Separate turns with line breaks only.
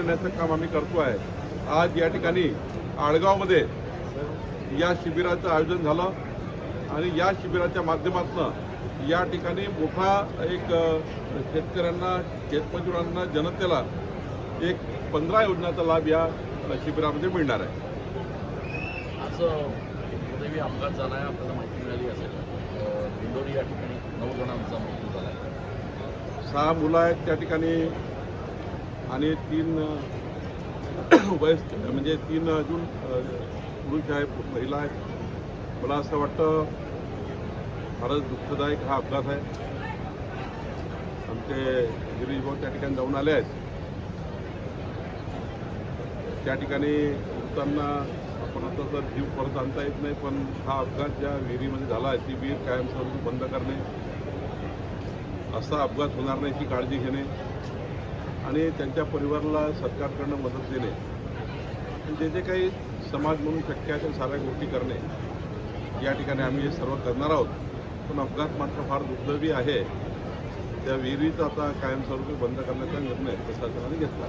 देण्याचं काम आम्ही करतो आहे। आज या ठिकाणी आडगावमध्ये या शिबिराचं आयोजन झालं आणि या शिबिराच्या माध्यमातून या ठिकाणी मोठा एक शेतकऱ्यांना, शेतमजुरांना, जनतेला एक 15 योजनाचा लाभ या शिबिरामध्ये मिळणार आहे।
असं दुर्दैवी अपघात झाला आहे, आपल्याला माहिती मिळाली असेल। दिंडोरी या ठिकाणी 9 जणांचा मृत्यू झाला आहे।
6 मुलं आहेत त्या ठिकाणी आणि 3 वयस्क म्हणजे 3 अजून पुरुष आहेत, महिला आहेत। मला असं वाटतं फारच दुःखदायक हा अपघात आहे। आमचे गिरीश भाऊ त्या ठिकाणी जाऊन आले आहेत। त्या ठिकाणी मृतांना आपण आता तर जीव परत आणता येत नाही, पण हा अपघात ज्या विहिरीमध्ये झाला आहे ती विहीर कायमस्वरूपी बंद करणे, असा अपघात होणार नाही याची काळजी घेणे आणि त्यांच्या परिवाराला सरकारकडून मदत देणे, जे जे काही समाज म्हणून शक्य आहे त्या साऱ्या गोष्टी करणे, या ठिकाणी आम्ही हे सर्व करणार आहोत। पण अपघात मात्र फार दुर्दैवी आहे। त्या विहिरीचा आता कायमस्वरूपी बंद करण्याचा निर्णय प्रशासनाने घेतला।